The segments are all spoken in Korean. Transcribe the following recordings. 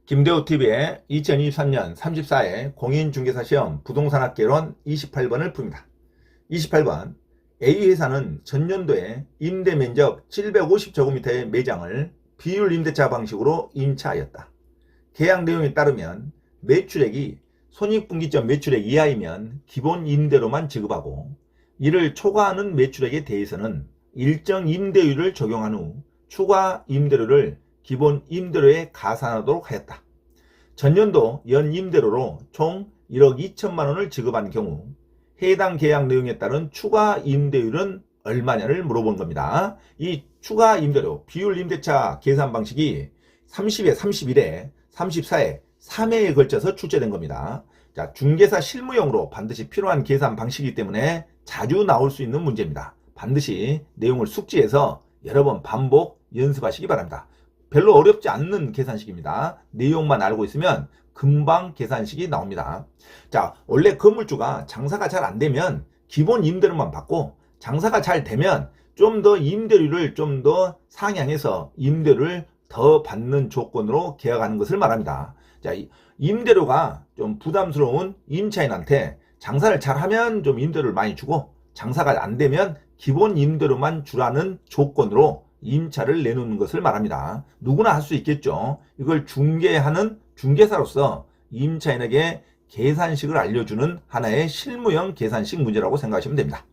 김대호TV의 2023년 34회 공인중개사시험 부동산학개론 28번을 풉니다. 28번 A회사는 전년도에 임대면적 750제곱미터의 매장을 비율임대차 방식으로 임차하였다. 계약 내용에 따르면 매출액이 손익분기점 매출액 이하이면 기본 임대료만 지급하고 이를 초과하는 매출액에 대해서는 일정 임대율을 적용한 후 추가 임대료를 기본 임대료에 가산하도록 하였다. 전년도 연 임대료로 총 1억 2천만 원을 지급한 경우 해당 계약 내용에 따른 추가 임대율은 얼마냐를 물어본 겁니다. 이 추가 임대료 비율 임대차 계산 방식이 30회, 31회, 34회, 3회에 걸쳐서 출제된 겁니다. 자, 중개사 실무용으로 반드시 필요한 계산 방식이기 때문에 자주 나올 수 있는 문제입니다. 반드시 내용을 숙지해서 여러 번 반복 연습하시기 바랍니다. 별로 어렵지 않는 계산식입니다. 내용만 알고 있으면 금방 계산식이 나옵니다. 자, 원래 건물주가 장사가 잘 안 되면 기본 임대료만 받고 장사가 잘 되면 좀 더 임대료를 좀 더 상향해서 임대료를 더 받는 조건으로 계약하는 것을 말합니다. 자, 임대료가 좀 부담스러운 임차인한테 장사를 잘 하면 좀 임대료를 많이 주고 장사가 안 되면 기본 임대료만 주라는 조건으로 임차를 내놓는 것을 말합니다. 누구나 할 수 있겠죠. 이걸 중개하는 중개사로서 임차인에게 계산식을 알려주는 하나의 실무형 계산식 문제라고 생각하시면 됩니다.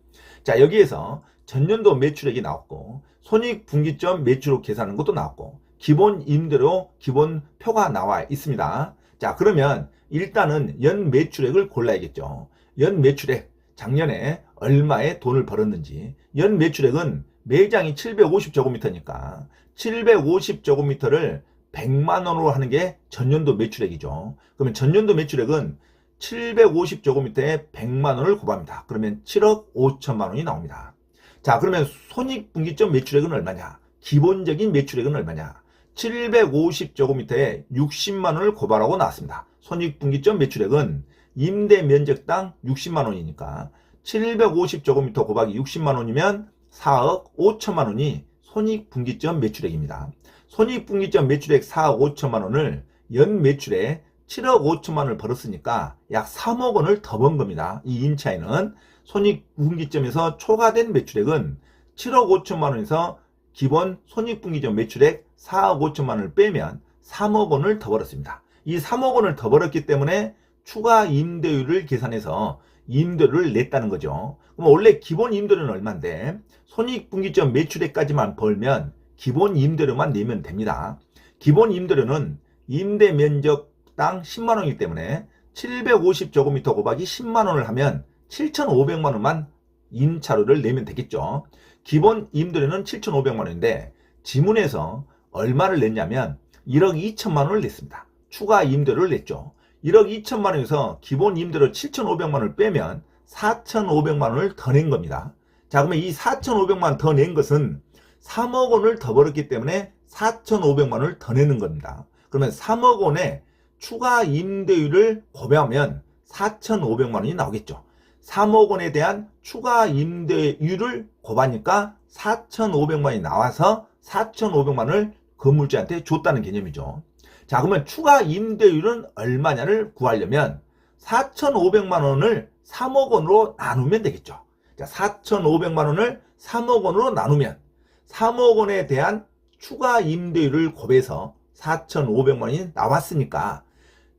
자, 여기에서 전년도 매출액이 나왔고 손익분기점 매출액 계산하는 것도 나왔고 기본 임대료 기본 표가 나와 있습니다. 자, 그러면 일단은 연 매출액을 골라야겠죠. 연 매출액 작년에 얼마의 돈을 벌었는지. 연 매출액은 매장이 750제곱미터니까 750제곱미터를 100만원으로 하는 게 전년도 매출액이죠. 그러면 전년도 매출액은 750제곱미터에 100만원을 곱합니다. 그러면 7억 5천만원이 나옵니다. 자, 그러면 손익분기점 매출액은 얼마냐? 기본적인 매출액은 얼마냐? 750제곱미터에 60만원을 곱하라고 나왔습니다. 손익분기점 매출액은 임대면적당 60만원이니까 750제곱미터 곱하기 60만원이면 4억 5천만원이 손익분기점 매출액입니다. 손익분기점 매출액 4억 5천만원을 연 매출에 7억 5천만원을 벌었으니까 약 3억 원을 더 번 겁니다. 이 임차인은 손익분기점에서 초과된 매출액은 7억 5천만원에서 기본 손익분기점 매출액 4억 5천만원을 빼면 3억 원을 더 벌었습니다. 이 3억 원을 더 벌었기 때문에 추가 임대료를 계산해서 임대료를 냈다는 거죠. 그럼 원래 기본 임대료는 얼마인데 손익분기점 매출액까지만 벌면 기본 임대료만 내면 됩니다. 기본 임대료는 임대면적당 10만원이기 때문에 750제곱미터 곱하기 10만원을 하면 7,500만원만 임차료를 내면 되겠죠. 기본 임대료는 7,500만원인데 지문에서 얼마를 냈냐면 1억 2천만원을 냈습니다. 추가 임대료를 냈죠. 1억 2천만원에서 기본 임대료 7,500만원을 빼면 4,500만원을 더 낸 겁니다. 자, 그러면 이 4,500만원 더 낸 것은 3억 원을 더 벌었기 때문에 4,500만원을 더 내는 겁니다. 그러면 3억 원의 추가 임대료를 곱하면 4,500만원이 나오겠죠. 3억 원에 대한 추가 임대료를 곱하니까 4,500만원이 나와서 4,500만원을 건물주한테 줬다는 개념이죠. 자, 그러면 추가 임대율은 얼마냐를 구하려면 4,500만원을 3억 원으로 나누면 되겠죠. 자, 4,500만원을 3억 원으로 나누면 3억 원에 대한 추가 임대율을 곱해서 4,500만원이 나왔으니까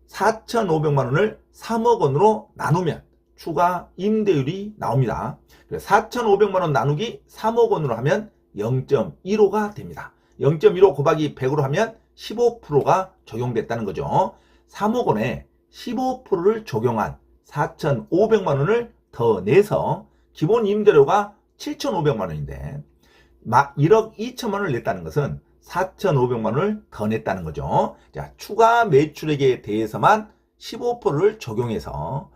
4,500만원을 3억 원으로 나누면 추가 임대율이 나옵니다. 4,500만원 나누기 3억 원으로 하면 0.15가 됩니다. 0.15 곱하기 100으로 하면 15%가 적용됐다는 거죠. 3억 원에 15%를 적용한 4,500만원을 더 내서 기본 임대료가 7,500만원인데 1억 2천만원을 냈다는 것은 4,500만원을 더 냈다는 거죠. 자, 추가 매출액에 대해서만 15%를 적용해서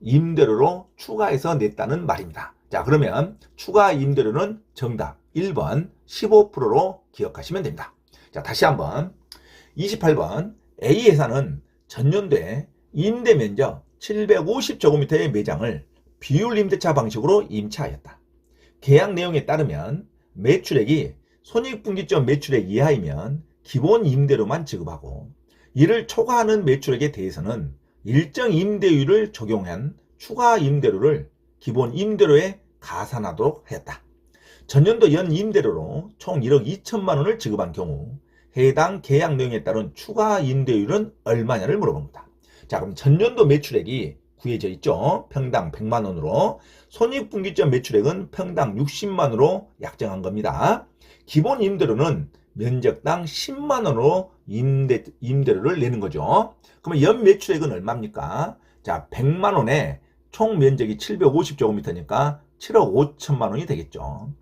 임대료로 추가해서 냈다는 말입니다. 자, 그러면 추가 임대료는 정답 1번 15%로 기억하시면 됩니다. 자, 다시 한번 28번 A회사는 전년도에 임대면적 750제곱미터의 매장을 비율임대차 방식으로 임차하였다. 계약 내용에 따르면 매출액이 손익분기점 매출액 이하이면 기본 임대료만 지급하고 이를 초과하는 매출액에 대해서는 일정 임대료를 적용한 추가 임대료를 기본 임대료에 가산하도록 하였다. 전년도 연 임대료로 총 1억 2천만 원을 지급한 경우 해당 계약 내용에 따른 추가 임대료는 얼마냐를 물어봅니다. 자, 그럼 전년도 매출액이 구해져 있죠. 평당 100만 원으로 손익분기점 매출액은 평당 60만 원으로 약정한 겁니다. 기본 임대료는 면적당 10만 원으로 임대료를 내는 거죠. 그러면 연 매출액은 얼마입니까? 자, 100만 원에 총 면적이 750제곱미터니까 7억 5천만 원이 되겠죠.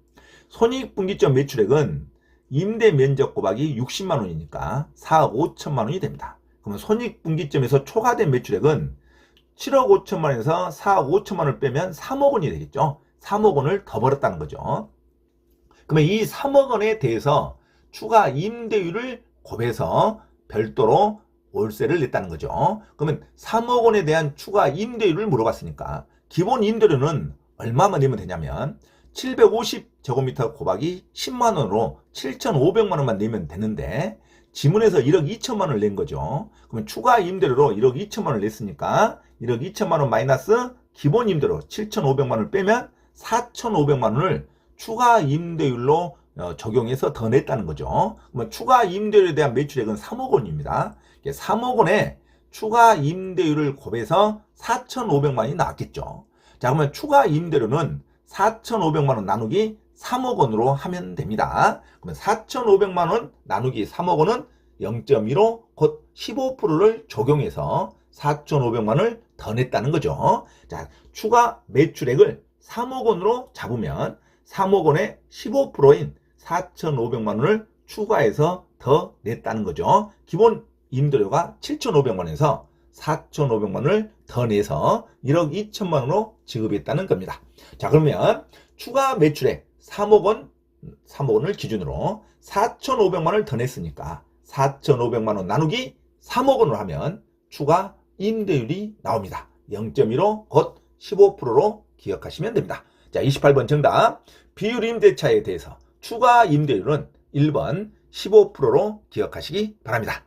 손익분기점 매출액은 임대 면적 곱하기 60만 원이니까 4억 5천만 원이 됩니다. 그러면 손익분기점에서 초과된 매출액은 7억 5천만 원에서 4억 5천만 원을 빼면 3억 원이 되겠죠. 3억 원을 더 벌었다는 거죠. 그러면 이 3억 원에 대해서 추가 임대료를 곱해서 별도로 월세를 냈다는 거죠. 그러면 3억 원에 대한 추가 임대료를 물어봤으니까 기본 임대료는 얼마만 내면 되냐면 750제곱미터 곱하기 10만 원으로 7,500만 원만 내면 되는데 지문에서 1억 2천만 원을 낸 거죠. 그러면 추가 임대료로 1억 2천만 원을 냈으니까 1억 2천만 원 마이너스 기본 임대료 7,500만 원을 빼면 4,500만 원을 추가 임대율로 적용해서 더 냈다는 거죠. 그러면 추가 임대료에 대한 매출액은 3억 원입니다. 3억 원에 추가 임대율을 곱해서 4,500만 원이 나왔겠죠. 자, 그러면 추가 임대료는 4,500만 원 나누기 3억 원으로 하면 됩니다. 그러면 4,500만 원 나누기 3억 원은 0.15 곧 15%를 적용해서 4,500만 원을 더 냈다는 거죠. 자, 추가 매출액을 3억 원으로 잡으면 3억 원의 15%인 4,500만 원을 추가해서 더 냈다는 거죠. 기본 임대료가 7,500만 원에서 4,500만 원을 더 내서 1억 2천만 원으로 지급했다는 겁니다. 자, 그러면 추가 매출액 3억 원을 기준으로 4,500만 원을 더 냈으니까 4,500만 원 나누기 3억 원으로 하면 추가 임대율이 나옵니다. 0.15 곧 15%로 기억하시면 됩니다. 자, 28번 정답. 비율 임대차에 대해서 추가 임대율은 1번 15%로 기억하시기 바랍니다.